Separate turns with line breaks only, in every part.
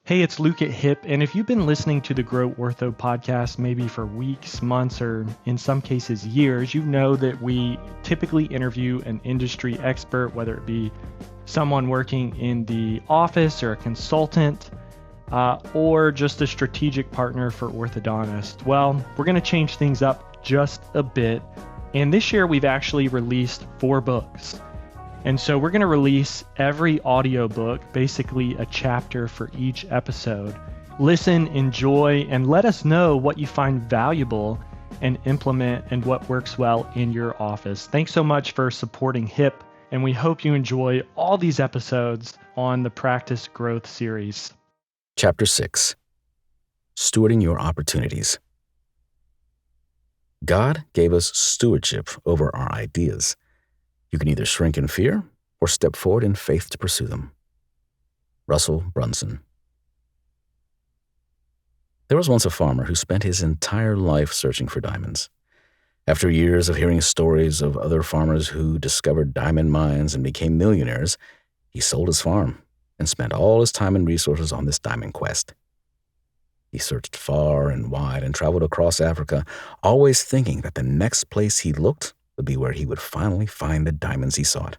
Hey, it's Luke at HIP, and if you've been listening to the Grow Ortho podcast maybe for weeks, months, or in some cases years, you know that we typically interview an industry expert, whether it be someone working in the office or a consultant, or just a strategic partner for orthodontists. Well, we're going to change things up just a bit, and this year we've actually released 4 books. And so we're going to release every audiobook, basically a chapter for each episode. Listen, enjoy, and let us know what you find valuable and implement and what works well in your office. Thanks so much for supporting HIP, and we hope you enjoy all these episodes on the Practice Growth series.
Chapter 6. Stewarding Your Opportunities. God gave us stewardship over our ideas. You can either shrink in fear or step forward in faith to pursue them. Russell Brunson. There was once a farmer who spent his entire life searching for diamonds. After years of hearing stories of other farmers who discovered diamond mines and became millionaires, he sold his farm and spent all his time and resources on this diamond quest. He searched far and wide and traveled across Africa, always thinking that the next place he looked would be where he would finally find the diamonds he sought.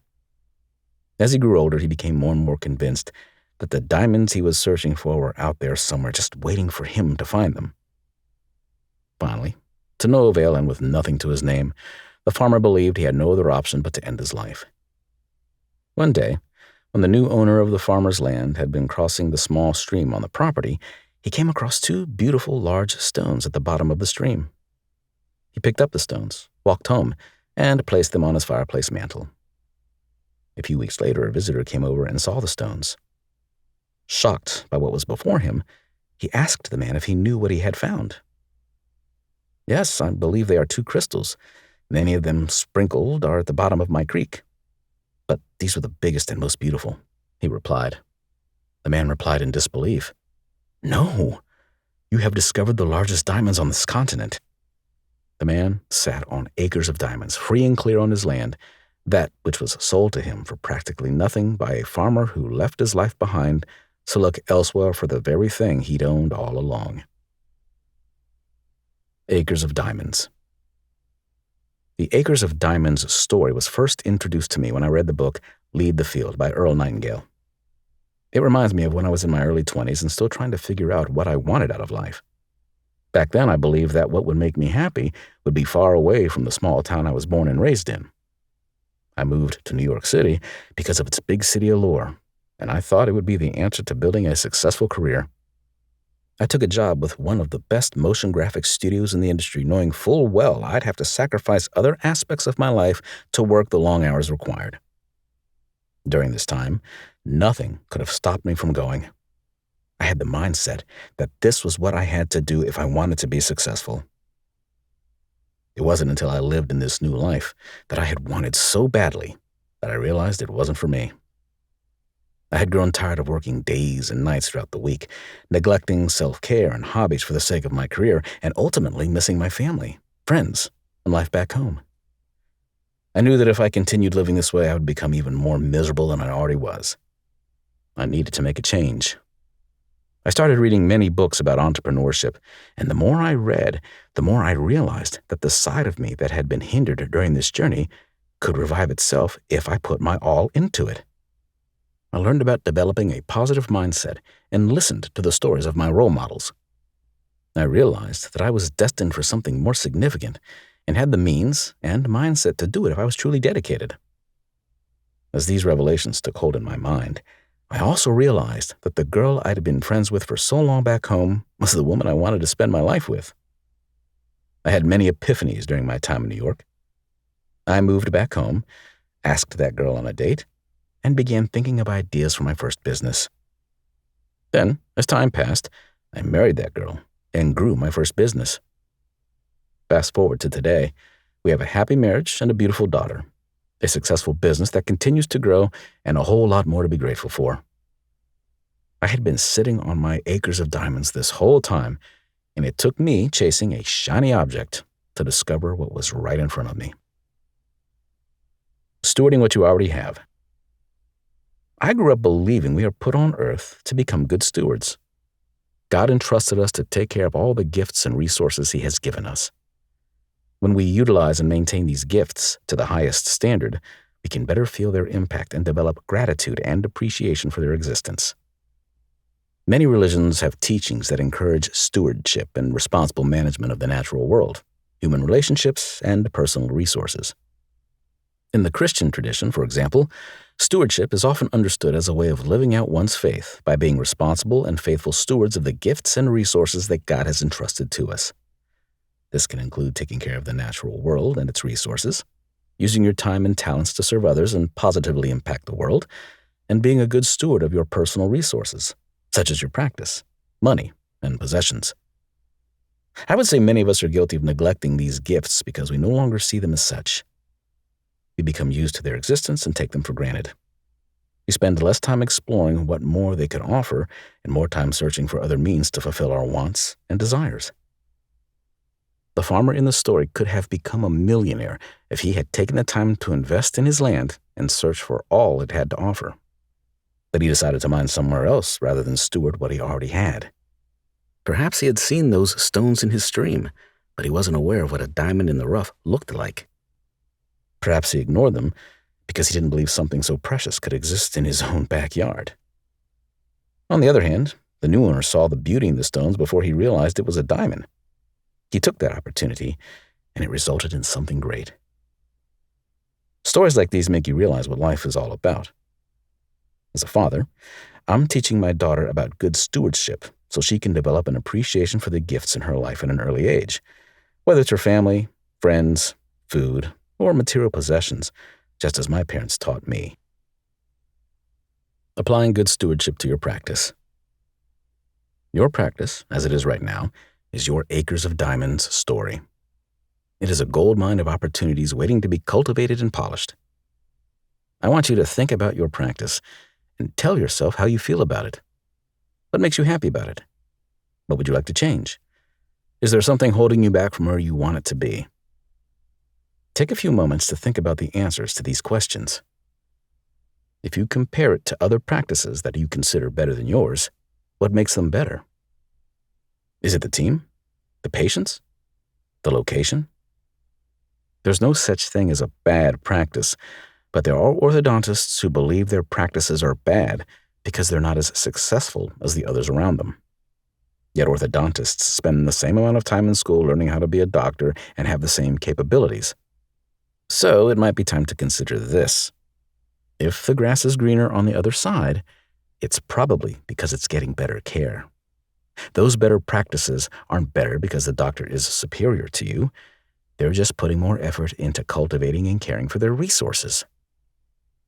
As he grew older, he became more and more convinced that the diamonds he was searching for were out there somewhere just waiting for him to find them. Finally, to no avail and with nothing to his name, the farmer believed he had no other option but to end his life. One day, when the new owner of the farmer's land had been crossing the small stream on the property, he came across 2 beautiful large stones at the bottom of the stream. He picked up the stones, walked home, and placed them on his fireplace mantel. A few weeks later, a visitor came over and saw the stones. Shocked by what was before him, he asked the man if he knew what he had found. "Yes, I believe they are 2 crystals. Many of them sprinkled are at the bottom of my creek. But these were the biggest and most beautiful," he replied. The man replied in disbelief, "No, you have discovered the largest diamonds on this continent." The man sat on acres of diamonds, free and clear on his land, that which was sold to him for practically nothing by a farmer who left his life behind to look elsewhere for the very thing he'd owned all along. Acres of Diamonds. The Acres of Diamonds story was first introduced to me when I read the book Lead the Field by Earl Nightingale. It reminds me of when I was in my early 20s and still trying to figure out what I wanted out of life. Back then, I believed that what would make me happy would be far away from the small town I was born and raised in. I moved to New York City because of its big city allure, and I thought it would be the answer to building a successful career. I took a job with one of the best motion graphics studios in the industry, knowing full well I'd have to sacrifice other aspects of my life to work the long hours required. During this time, nothing could have stopped me from going. I had the mindset that this was what I had to do if I wanted to be successful. It wasn't until I lived in this new life that I had wanted so badly that I realized it wasn't for me. I had grown tired of working days and nights throughout the week, neglecting self-care and hobbies for the sake of my career, and ultimately missing my family, friends, and life back home. I knew that if I continued living this way, I would become even more miserable than I already was. I needed to make a change. I started reading many books about entrepreneurship, and the more I read, the more I realized that the side of me that had been hindered during this journey could revive itself if I put my all into it. I learned about developing a positive mindset and listened to the stories of my role models. I realized that I was destined for something more significant and had the means and mindset to do it if I was truly dedicated. As these revelations took hold in my mind, I also realized that the girl I'd been friends with for so long back home was the woman I wanted to spend my life with. I had many epiphanies during my time in New York. I moved back home, asked that girl on a date, and began thinking of ideas for my first business. Then, as time passed, I married that girl and grew my first business. Fast forward to today, we have a happy marriage and a beautiful daughter, a successful business that continues to grow, and a whole lot more to be grateful for. I had been sitting on my acres of diamonds this whole time, and it took me chasing a shiny object to discover what was right in front of me. Stewarding what you already have. I grew up believing we are put on earth to become good stewards. God entrusted us to take care of all the gifts and resources He has given us. When we utilize and maintain these gifts to the highest standard, we can better feel their impact and develop gratitude and appreciation for their existence. Many religions have teachings that encourage stewardship and responsible management of the natural world, human relationships, and personal resources. In the Christian tradition, for example, stewardship is often understood as a way of living out one's faith by being responsible and faithful stewards of the gifts and resources that God has entrusted to us. This can include taking care of the natural world and its resources, using your time and talents to serve others and positively impact the world, and being a good steward of your personal resources, such as your practice, money, and possessions. I would say many of us are guilty of neglecting these gifts because we no longer see them as such. We become used to their existence and take them for granted. We spend less time exploring what more they could offer and more time searching for other means to fulfill our wants and desires. The farmer in the story could have become a millionaire if he had taken the time to invest in his land and search for all it had to offer. But he decided to mine somewhere else rather than steward what he already had. Perhaps he had seen those stones in his stream, but he wasn't aware of what a diamond in the rough looked like. Perhaps he ignored them because he didn't believe something so precious could exist in his own backyard. On the other hand, the new owner saw the beauty in the stones before he realized it was a diamond. He took that opportunity, and it resulted in something great. Stories like these make you realize what life is all about. As a father, I'm teaching my daughter about good stewardship so she can develop an appreciation for the gifts in her life at an early age, whether it's her family, friends, food, or material possessions, just as my parents taught me. Applying good stewardship to your practice. Your practice, as it is right now, is your acres of diamonds story. It is a gold mine of opportunities waiting to be cultivated and polished. I want you to think about your practice and tell yourself how you feel about it. What makes you happy about it? What would you like to change? Is there something holding you back from where you want it to be? Take a few moments to think about the answers to these questions. If you compare it to other practices that you consider better than yours, what makes them better? Is it the team? The patients? The location? There's no such thing as a bad practice, but there are orthodontists who believe their practices are bad because they're not as successful as the others around them. Yet orthodontists spend the same amount of time in school learning how to be a doctor and have the same capabilities. So it might be time to consider this. If the grass is greener on the other side, it's probably because it's getting better care. Those better practices aren't better because the doctor is superior to you. They're just putting more effort into cultivating and caring for their resources.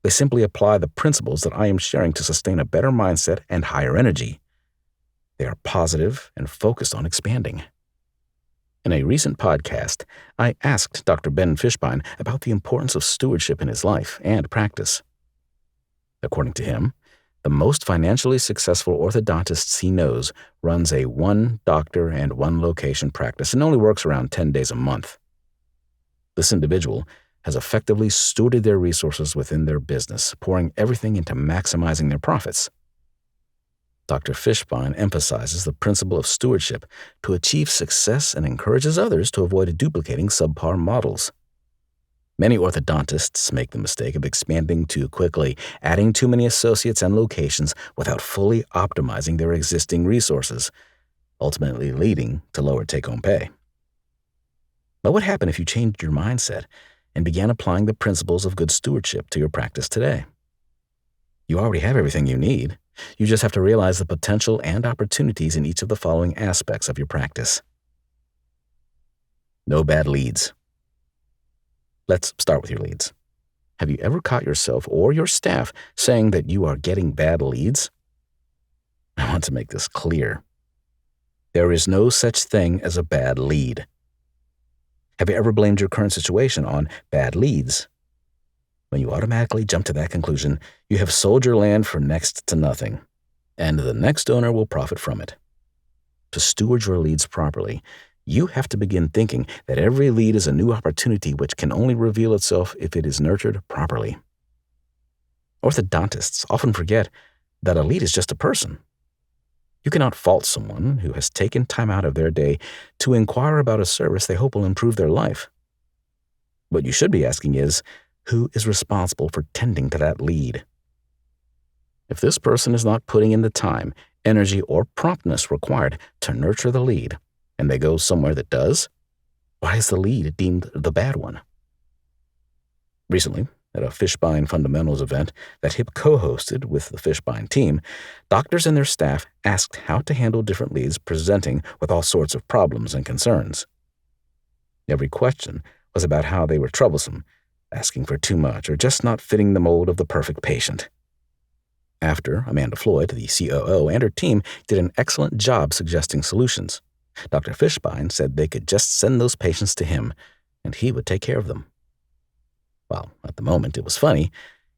They simply apply the principles that I am sharing to sustain a better mindset and higher energy. They are positive and focused on expanding. In a recent podcast, I asked Dr. Ben Fishbein about the importance of stewardship in his life and practice. According to him, the most financially successful orthodontists he knows runs a one doctor and one location practice and only works around 10 days a month. This individual has effectively stewarded their resources within their business, pouring everything into maximizing their profits. Dr. Fishbein emphasizes the principle of stewardship to achieve success and encourages others to avoid duplicating subpar models. Many orthodontists make the mistake of expanding too quickly, adding too many associates and locations without fully optimizing their existing resources, ultimately leading to lower take-home pay. What would happen if you changed your mindset and began applying the principles of good stewardship to your practice today? You already have everything you need. You just have to realize the potential and opportunities in each of the following aspects of your practice. No bad leads. Let's start with your leads. Have you ever caught yourself or your staff saying that you are getting bad leads? I want to make this clear. There is no such thing as a bad lead. Have you ever blamed your current situation on bad leads? When you automatically jump to that conclusion, you have sold your land for next to nothing, and the next owner will profit from it. To steward your leads properly, you have to begin thinking that every lead is a new opportunity which can only reveal itself if it is nurtured properly. Orthodontists often forget that a lead is just a person. You cannot fault someone who has taken time out of their day to inquire about a service they hope will improve their life. What you should be asking is, who is responsible for tending to that lead? If this person is not putting in the time, energy, or promptness required to nurture the lead, and they go somewhere that does, why is the lead deemed the bad one? Recently, at a Fishbein Fundamentals event that HIP co-hosted with the Fishbein team, doctors and their staff asked how to handle different leads presenting with all sorts of problems and concerns. Every question was about how they were troublesome, asking for too much, or just not fitting the mold of the perfect patient. After, Amanda Floyd, the COO, and her team did an excellent job suggesting solutions. Dr. Fishbein said they could just send those patients to him, and he would take care of them. While at the moment it was funny,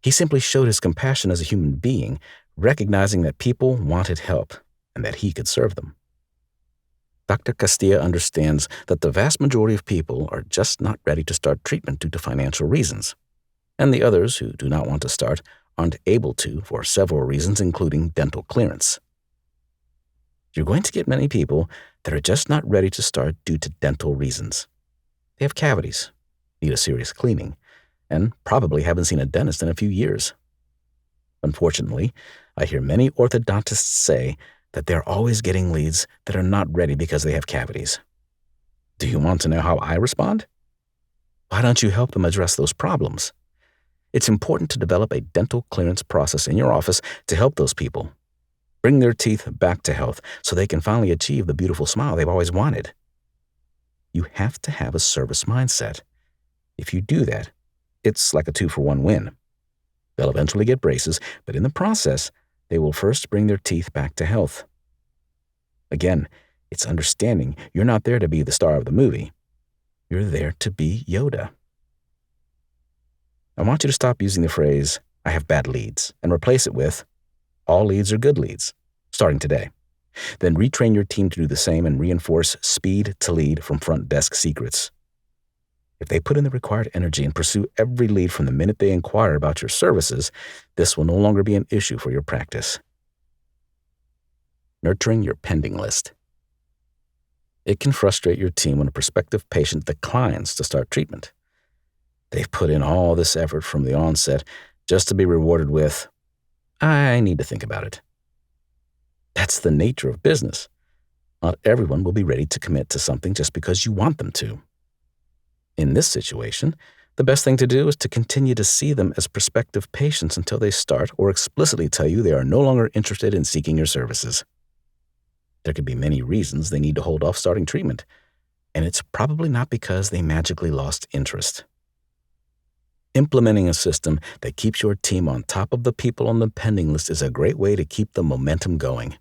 he simply showed his compassion as a human being, recognizing that people wanted help and that he could serve them. Dr. Castilla understands that the vast majority of people are just not ready to start treatment due to financial reasons, and the others who do not want to start aren't able to for several reasons, including dental clearance. You're going to get many people that are just not ready to start due to dental reasons. They have cavities, need a serious cleaning, and probably haven't seen a dentist in a few years. Unfortunately, I hear many orthodontists say that they're always getting leads that are not ready because they have cavities. Do you want to know how I respond? Why don't you help them address those problems? It's important to develop a dental clearance process in your office to help those people. Bring their teeth back to health so they can finally achieve the beautiful smile they've always wanted. You have to have a service mindset. If you do that, it's like a 2-for-1 win. They'll eventually get braces, but in the process, they will first bring their teeth back to health. Again, it's understanding you're not there to be the star of the movie. You're there to be Yoda. I want you to stop using the phrase, "I have bad leads," and replace it with, "All leads are good leads," starting today. Then retrain your team to do the same and reinforce speed to lead from front desk secrets. If they put in the required energy and pursue every lead from the minute they inquire about your services, this will no longer be an issue for your practice. Nurturing your pending list. It can frustrate your team when a prospective patient declines to start treatment. They've put in all this effort from the onset just to be rewarded with, "I need to think about it." That's the nature of business. Not everyone will be ready to commit to something just because you want them to. In this situation, the best thing to do is to continue to see them as prospective patients until they start or explicitly tell you they are no longer interested in seeking your services. There could be many reasons they need to hold off starting treatment, and it's probably not because they magically lost interest. Implementing a system that keeps your team on top of the people on the pending list is a great way to keep the momentum going.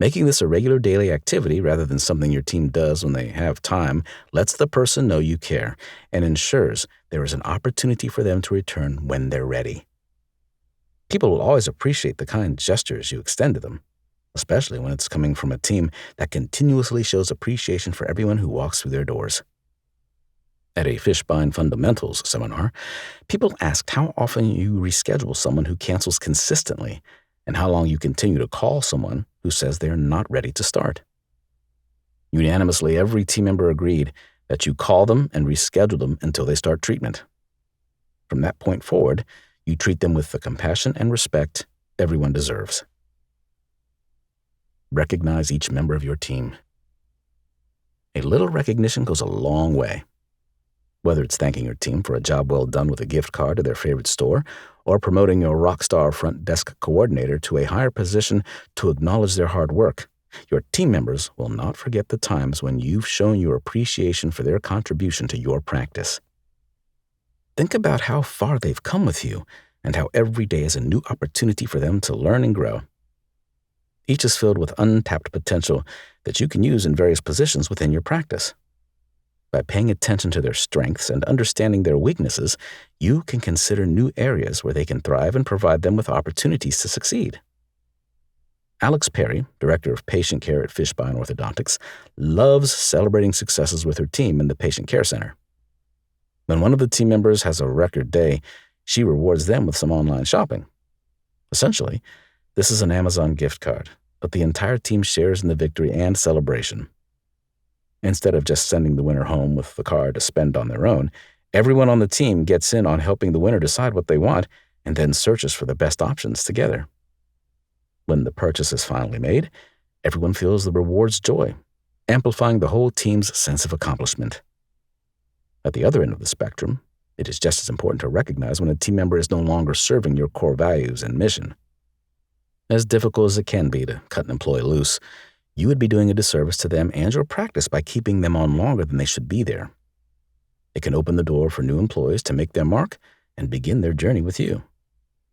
Making this a regular daily activity rather than something your team does when they have time lets the person know you care and ensures there is an opportunity for them to return when they're ready. People will always appreciate the kind gestures you extend to them, especially when it's coming from a team that continuously shows appreciation for everyone who walks through their doors. At a Fishbein Fundamentals seminar, people asked how often you reschedule someone who cancels consistently and how long you continue to call someone who says they're not ready to start. Unanimously, every team member agreed that you call them and reschedule them until they start treatment. From that point forward, you treat them with the compassion and respect everyone deserves. Recognize each member of your team. A little recognition goes a long way. Whether it's thanking your team for a job well done with a gift card to their favorite store, or promoting your rock star front desk coordinator to a higher position to acknowledge their hard work, your team members will not forget the times when you've shown your appreciation for their contribution to your practice. Think about how far they've come with you and how every day is a new opportunity for them to learn and grow. Each is filled with untapped potential that you can use in various positions within your practice. By paying attention to their strengths and understanding their weaknesses, you can consider new areas where they can thrive and provide them with opportunities to succeed. Alex Perry, Director of Patient Care at Fishbein Orthodontics, loves celebrating successes with her team in the Patient Care Center. When one of the team members has a record day, she rewards them with some online shopping. Essentially, this is an Amazon gift card, but the entire team shares in the victory and celebration. Instead of just sending the winner home with the car to spend on their own, everyone on the team gets in on helping the winner decide what they want and then searches for the best options together. When the purchase is finally made, everyone feels the reward's joy, amplifying the whole team's sense of accomplishment. At the other end of the spectrum, it is just as important to recognize when a team member is no longer serving your core values and mission. As difficult as it can be to cut an employee loose, you would be doing a disservice to them and your practice by keeping them on longer than they should be there. It can open the door for new employees to make their mark and begin their journey with you.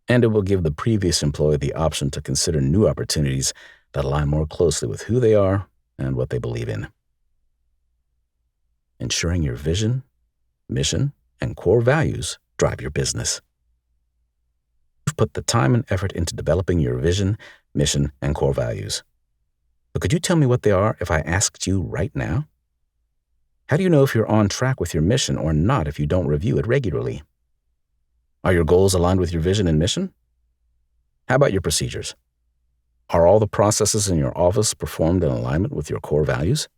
And it will give the previous employee the option to consider new opportunities that align more closely with who they are and what they believe in. Ensuring your vision, mission, and core values drive your business. You've put the time and effort into developing your vision, mission, and core values. But could you tell me what they are if I asked you right now? How do you know if you're on track with your mission or not if you don't review it regularly? Are your goals aligned with your vision and mission? How about your procedures? Are all the processes in your office performed in alignment with your core values?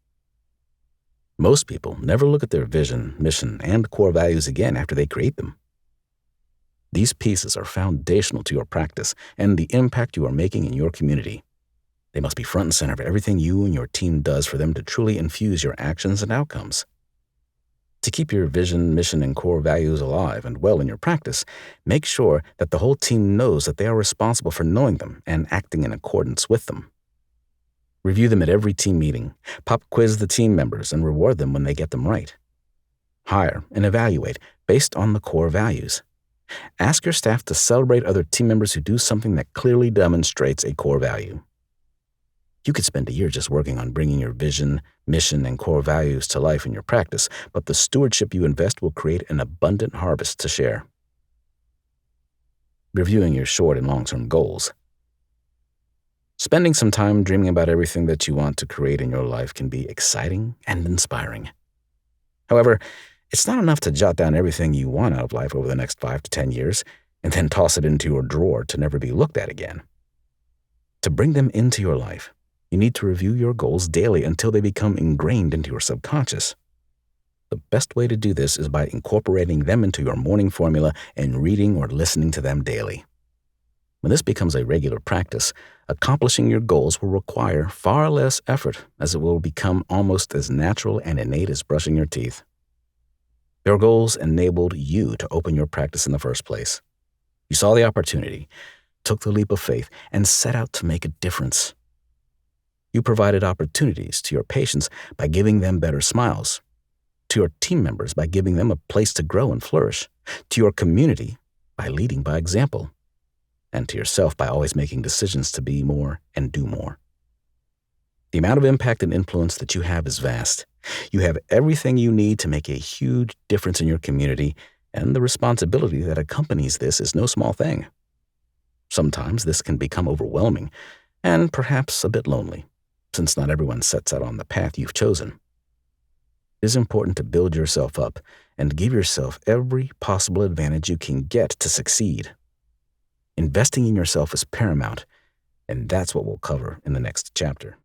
Most people never look at their vision, mission, and core values again after they create them. These pieces are foundational to your practice and the impact you are making in your community. They must be front and center of everything you and your team does for them to truly infuse your actions and outcomes. To keep your vision, mission, and core values alive and well in your practice, make sure that the whole team knows that they are responsible for knowing them and acting in accordance with them. Review them at every team meeting, pop quiz the team members, and reward them when they get them right. Hire and evaluate based on the core values. Ask your staff to celebrate other team members who do something that clearly demonstrates a core value. You could spend a year just working on bringing your vision, mission, and core values to life in your practice, but the stewardship you invest will create an abundant harvest to share. Reviewing your short and long-term goals. Spending some time dreaming about everything that you want to create in your life can be exciting and inspiring. However, it's not enough to jot down everything you want out of life over the next 5 to 10 years and then toss it into your drawer to never be looked at again. To bring them into your life, you need to review your goals daily until they become ingrained into your subconscious. The best way to do this is by incorporating them into your morning formula and reading or listening to them daily. When this becomes a regular practice, accomplishing your goals will require far less effort as it will become almost as natural and innate as brushing your teeth. Your goals enabled you to open your practice in the first place. You saw the opportunity, took the leap of faith, and set out to make a difference. You provided opportunities to your patients by giving them better smiles, to your team members by giving them a place to grow and flourish, to your community by leading by example, and to yourself by always making decisions to be more and do more. The amount of impact and influence that you have is vast. You have everything you need to make a huge difference in your community, and the responsibility that accompanies this is no small thing. Sometimes this can become overwhelming and perhaps a bit lonely, since not everyone sets out on the path you've chosen. It is important to build yourself up and give yourself every possible advantage you can get to succeed. Investing in yourself is paramount, and that's what we'll cover in the next chapter.